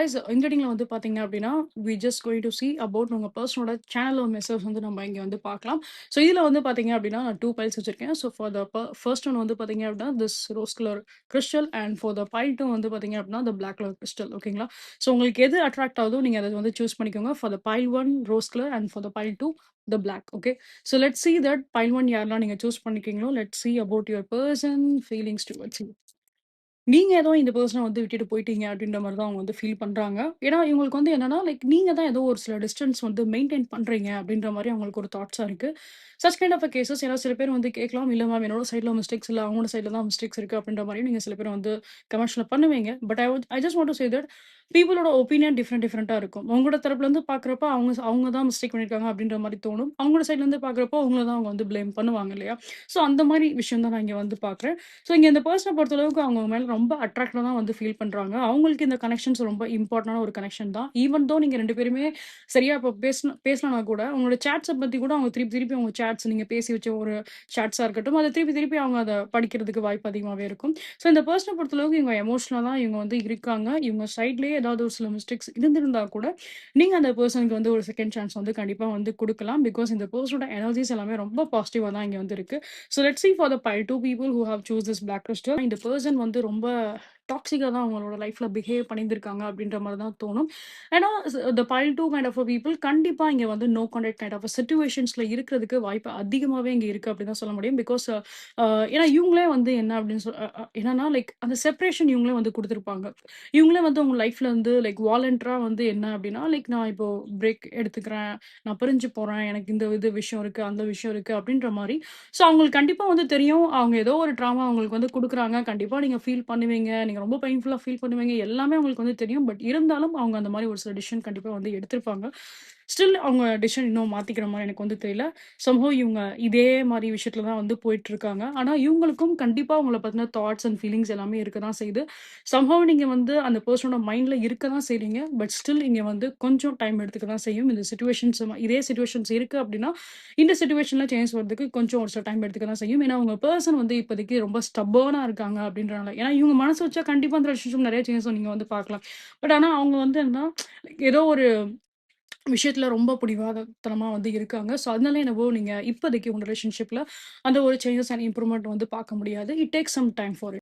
Guys இந்த ரீடிங்ல வந்து பார்த்தீங்க அப்படின்னா, we just going to see about உங்க பெர்சனோட சேனல் மெசேஜ் வந்து நம்ம இங்க வந்து பார்க்கலாம். ஸோ இதில வந்து பார்த்தீங்க அப்படின்னா, நான் 2 பைல்ஸ் வச்சிருக்கேன். So for the first one வந்து பார்த்தீங்க அப்படின்னா, this rose colour crystal and for the pile 2 வந்து பார்த்தீங்க அப்படின்னா, த பிளாக் கலர் கிரிஸ்டல் ஓகேங்களா? ஸோ உங்களுக்கு எது அட்ராக்ட் ஆகுதோ நீங்க அத வந்து சூஸ் பண்ணிக்கோங்க. For the pile 1 rose colour and for the pile 2 the black okay. So let's see that pile 1 யாரெல்லாம் நீங்க சூஸ் பண்ணிருக்கீங்களோ, let's see about your person feelings towards you. நீங்க ஏதோ இந்த பெர்சன வந்து விட்டுட்டு போயிட்டீங்க அப்படின்ற மாரி தான் அவங்க வந்து ஃபீல் பண்றாங்க. ஏன்னா, இவங்களுக்கு வந்து என்னன்னா, லைக் நீங்க தான் ஏதோ ஒரு சில டிஸ்டன்ஸ் வந்து மெயின்டெயின் பண்றீங்க அப்படின்ற மாரி அவங்களுக்கு ஒரு தாட்ஸா இருக்கு. சச் கைண்ட் ஆஃப் கேஸஸ் ஏன்னா சில பேர் வந்து கேட்கலாம், "இல்ல மேம் என்னோட சைட்ல மிஸ்டேக்ஸ் இல்ல. அவங்களோட சைட்ல தான் மிஸ்டேக்ஸ் இருக்கு." அப்படின்ற மாரி நீங்க சில பேர் வந்து கமெண்ட்ஸ்ல பண்ணுவீங்க. But I just want to say that பீப்பிளோட ஒப்பீனியன் டிஃபரெண்ட்டா இருக்கும். உங்களோட தரப்புலருந்து பார்க்குறப்ப அவங்க தான் மிஸ்டேக் பண்ணியிருக்காங்க அப்படின்ற மாரி தோணும். அவங்களோட சைட்லருந்து பார்க்குறப்போ உங்கள தான் அவங்க வந்து ப்ளேம் பண்ணுவாங்க இல்லையா? ஸோ அந்த மாரி விஷயம் தான் நான் இங்க வந்து பார்க்குறேன். ஸோ இங்க இந்த பெர்சன பொறுத்தளவுக்கு அவங்க உங்க மேல ரொம்ப அட்ராக்ட்டா தான் வந்து ஃபீல் பண்றாங்க. அவங்களுக்கு இந்த கனெக்ஷன்ஸ் ரொம்ப இம்பார்ட்டன்டான ஒரு கனெக்ஷன் தான். ஈவன் தோ நீங்க 2 பேருமே சரியா இப்ப பேசலனா கூட, உங்களோட சாட்ஸ பத்தி கூட அவங்க திருப்பி திருப்பி உங்க சாட்ஸ் நீங்க பேசி வச்ச ஒரு சாட்ஸா இருக்கட்டும், அத திருப்பி திருப்பி அவங்க அத படிக்கிறதுக்கு வாய்ப்பு அதிகமாவே இருக்கும். ஸோ இந்த பெர்சன பொறுத்தளவுக்கு இவங்க எமோஷனலா தான் இவங்க வந்து இருக்காங்க. இவங்க சைட்லயே ஏதாவது ஒரு சில மிஸ்டேக்ஸ் இருந்திருந்தா கூட, நீங்க அந்த பெர்சனுக்கு வந்து ஒரு செகண்ட் சான்ஸ் வந்து கண்டிப்பா வந்து குடுக்கலாம். பிகாஸ் இந்த பெர்சனோட எனர்ஜிஸ் எல்லாமே ரொம்ப பாசிட்டிவா தான் இங்க வந்து இருக்கு. So let's see for the 2 people who have choose this black crystal. இந்த பெர்சன் வந்து ரொம்ப டாக்ஸிக்கா தான் அவங்களோட லைஃப்ல பிஹேவ் பண்ணியிருந்திருக்காங்க அப்படின்ற மாரி தான் தோணும். ஏன்னா the pile 2 kind of a people கண்டிப்பா இங்க வந்து நோ கான்டாக்ட் கைண்ட் ஆஃப் சிச்சுவேஷன்ஸ்ல இருக்கிறதுக்கு வாய்ப்பு அதிகமாவே இங்க இருக்கு அப்படின்னு தான் சொல்ல முடியும். பிகாஸ் ஏன்னா இவங்களே வந்து என்ன அப்படின்னு என்னன்னா லைக் அந்த செப்பரேஷன் இவங்களே வந்து குடுத்துருப்பாங்க. இவங்களே வந்து உங்க லைஃப்ல வந்து லைக் வாலண்டரா வந்து என்ன அப்படின்னா, லைக் நான் இப்போ பிரேக் எடுத்துக்கிறேன். நான் பிரிஞ்சு போறேன். எனக்கு இந்த விஷயம் இருக்கு, அந்த விஷயம் இருக்கு அப்படின்ற மாரி ஸோ அவங்களுக்கு கண்டிப்பா வந்து தெரியும். அவங்க ஏதோ ஒரு ட்ராமா அவங்களுக்கு வந்து குடுக்குறாங்க. கண்டிப்பா நீங்க ஃபீல் பண்ணுவீங்க. நீங்க ரொம்ப பெயின்ஃபுல்லா ஃபீல் பண்ணுவீங்க. எல்லாமே அவங்களுக்கு வந்து தெரியும். பட் இருந்தாலும் அவங்க அந்த மாரி ஒரு சில டிசிஷன் கண்டிப்பா வந்து எடுத்திருப்பாங்க. ஸ்டில் அவங்க டிசிஷன் இன்னும் மாத்திக்கிற மாரி எனக்கு வந்து தெரியல. சம்ஹவ் இவங்க இதே மாரி விஷயத்துல தான் வந்து போயிட்டுருக்காங்க. ஆனா இவங்களுக்கும் கண்டிப்பா உங்கள பத்தின தாட்ஸ் அண்ட் ஃபீலிங்ஸ் எல்லாமே இருக்க தான் செய்யுது. சம்ஹவ் நீங்க வந்து அந்த பெர்சனோட மைண்ட்ல இருக்க தான் செய்றீங்க. பட் ஸ்டில் இங்க வந்து கொஞ்சம் டைம் எடுத்துக்க தான் செய்யும். இந்த சிச்சுவேஷன்ஸ் இதே சிச்சுவேஷன்ஸ் இருக்கு அப்டின்னா, இந்த சிச்சுவேஷன்ல சேஞ்ச் வரதுக்கு கொஞ்சம் ஒரு சில டைம் எடுத்துக்க தான் செய்யும். ஏன்னா, உங்க பெர்சன் வந்து இப்போதைக்கு ரொம்ப ஸ்டப்பர்னா இருக்காங்க அப்டின்றனால. ஏன்னா, இவங்க மனசு வச்சா கண்டிப்பா அந்த ரிலேஷன்ஷிப் நெறைய சேஞ்சஸ் நீங்க வந்து பார்க்கலாம். பட் ஆனா, அவங்க வந்து என்னன்னா, ஏதோ ஒரு விஷயத்துல ரொம்ப பிடிவாதத்தனமா வந்து இருக்காங்க. ஸோ, அதனால என்னவோ நீங்க இப்போதைக்கு உங்க ரிலேஷன்ஷிப்ல அந்த ஒரு சேஞ்சஸ் அண்ட் இம்ப்ரூவ்மெண்ட் வந்து பார்க்க முடியாது. It takes some time for it.